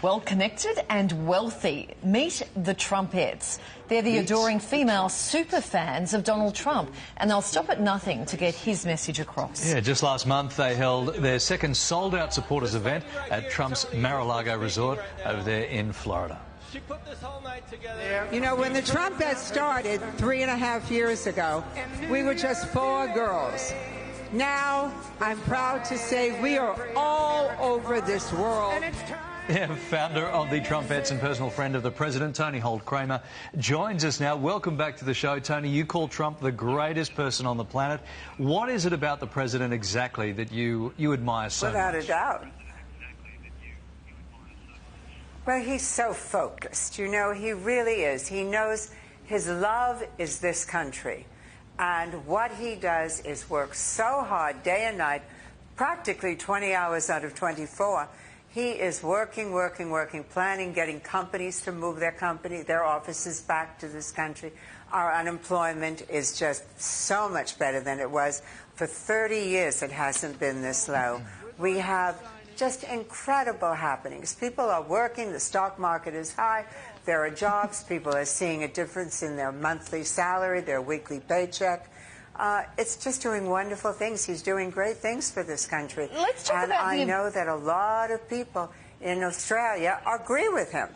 Well-connected and wealthy. Meet the Trumpettes. They're the adoring female super fans of Donald Trump, and they'll stop at nothing to get his message across. Yeah, just last month they held their second sold-out supporters event at Trump's Mar-a-Lago resort over there in Florida. She put this whole night together. You know, when the Trumpettes started 3.5 years ago, we were just 4 girls. Now, I'm proud to say we are all over this world. Yeah, founder of the Trumpettes and personal friend of the president, Tony Holt-Kramer, joins us now. Welcome back to the show. Tony, you call Trump the greatest person on the planet. What is it about the president exactly that you admire so much? Without a doubt. Well, he's so focused. You know, he really is. He knows his love is this country. And what he does is work so hard day and night, practically 20 hours out of 24. He is working, planning, getting companies to move their offices back to this country. Our unemployment is just so much better than it was. For 30 years, it hasn't been this low. We have just incredible happenings. People are working. The stock market is high. There are jobs. People are seeing a difference in their monthly salary, their weekly paycheck. It's just doing wonderful things. He's doing great things for this country. Let's talk about I know that a lot of people in Australia agree with him.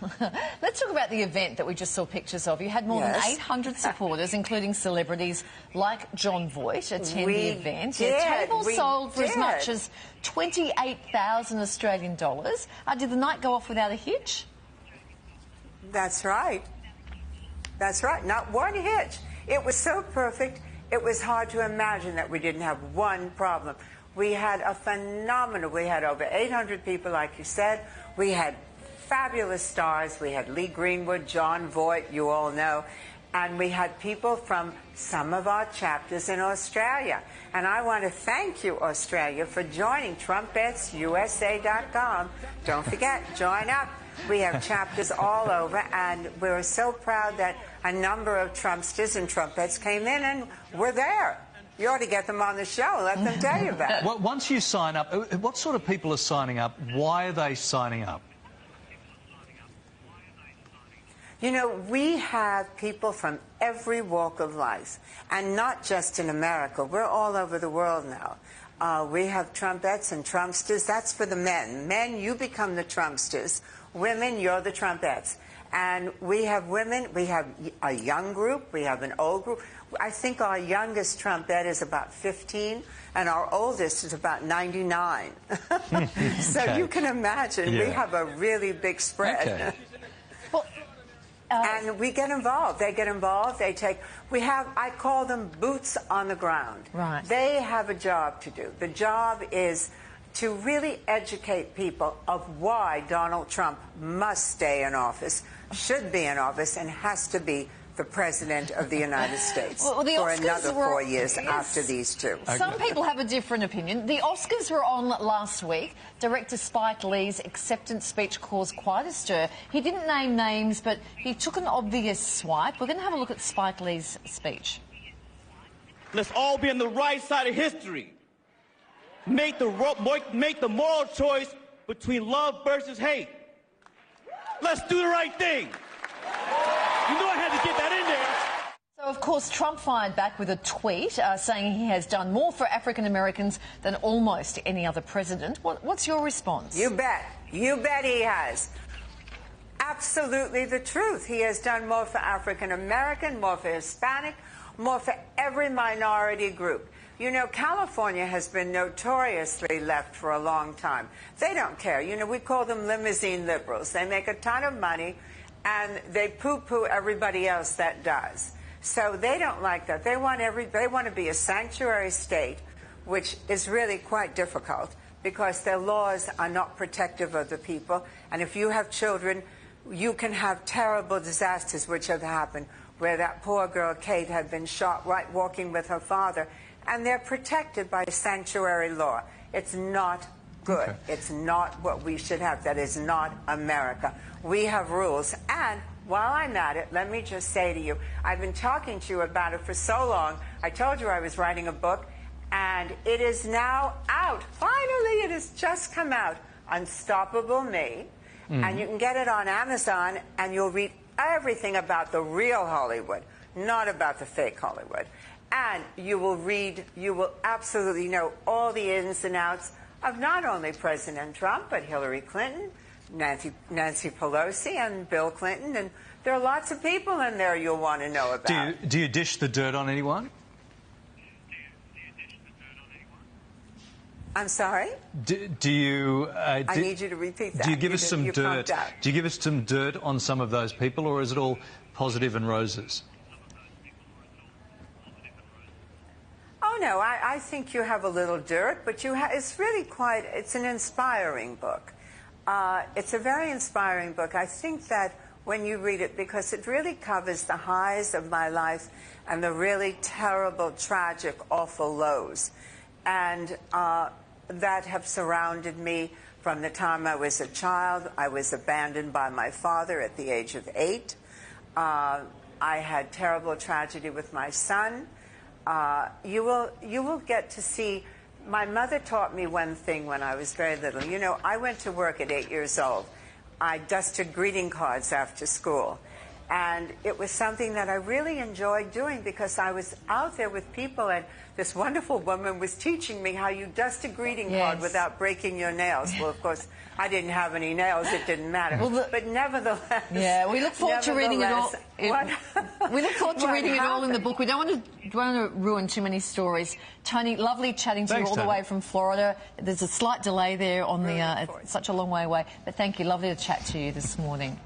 Let's talk about the event that we just saw pictures of. You had more than 800 supporters, including celebrities like John Voight, attend the event. Tables sold for as much as 28,000 Australian dollars. Did the night go off without a hitch? That's right. That's right. Not one hitch. It was so perfect. It was hard to imagine that we didn't have one problem. We had we had over 800 people, like you said. We had fabulous stars. We had Lee Greenwood, John Voight, you all know. And we had people from some of our chapters in Australia. And I want to thank you, Australia, for joining TrumpetsUSA.com. Don't forget, join up. We have chapters all over, and we're so proud that a number of Trumpsters and Trumpettes came in and were there. You ought to get them on the show. Let them tell you about it. Well, once you sign up, what sort of people are signing up? Why are they signing up? You know, we have people from every walk of life, and not just in America. We're all over the world now. We have Trumpettes and Trumpsters. That's for the men. Men, you become the Trumpsters. Women, you're the Trumpettes. And we have women. We have a young group. We have an old group. I think our youngest Trumpette is about 15, and our oldest is about 99. So you can imagine we have a really big spread. Okay. And we get involved. They get involved. They take. I call them boots on the ground. Right. They have a job to do. The job is to really educate people of why Donald Trump must stay in office, should be in office, and has to be the President of the United States for another 4 years after these two. Some people have a different opinion. The Oscars were on last week. Director Spike Lee's acceptance speech caused quite a stir. He didn't name names, but he took an obvious swipe. We're going to have a look at Spike Lee's speech. Let's all be on the right side of history. Make the moral choice between love versus hate. Let's do the right thing. You know I had to get that in there. So, of course, Trump fired back with a tweet saying he has done more for African Americans than almost any other president. What's your response? You bet. You bet he has. Absolutely the truth. He has done more for African American, more for Hispanic, more for every minority group. You know, California has been notoriously left for a long time. They don't care. You know, we call them limousine liberals. They make a ton of money, and they poo-poo everybody else that does. So they don't like that. They want to be a sanctuary state, which is really quite difficult because their laws are not protective of the people. And if you have children, you can have terrible disasters which have happened, where that poor girl, Kate, had been shot right walking with her father. And they're protected by sanctuary law. It's not good. Okay. It's not what we should have. That is not America. We have rules. And while I'm at it, let me just say to you, I've been talking to you about it for so long. I told you I was writing a book, and it is now out. Finally, it has just come out. Unstoppable Me. And you can get it on Amazon, and you'll read everything about the real Hollywood, not about the fake Hollywood. And you will absolutely know all the ins and outs of not only President Trump, but Hillary Clinton, Nancy Pelosi, and Bill Clinton. And there are lots of people in there you'll want to know about. Do you dish the dirt on anyone? I'm sorry? Do you... I need you to repeat that. Do you give us some dirt? Do you give us some dirt on some of those people, or is it all positive and roses? Oh, no, I think you have a little dirt, but it's really it's an inspiring book. It's a very inspiring book. I think that when you read it, because it really covers the highs of my life and the really terrible, tragic, awful lows. And that have surrounded me from the time I was a child. I was abandoned by my father at the age of 8. I had terrible tragedy with my son. You will get to see. My mother taught me one thing when I was very little. You know, I went to work at 8 years old. I dusted greeting cards after school. And it was something that I really enjoyed doing because I was out there with people, and this wonderful woman was teaching me how you dust a greeting card without breaking your nails. Well, of course, I didn't have any nails. It didn't matter. Well, but nevertheless... Yeah, we look forward to reading it all. We look forward to reading it all in the book. We don't want to ruin too many stories. Tony, lovely chatting to you all the way from Florida. There's a slight delay there on the... such a long way away. But thank you. Lovely to chat to you this morning.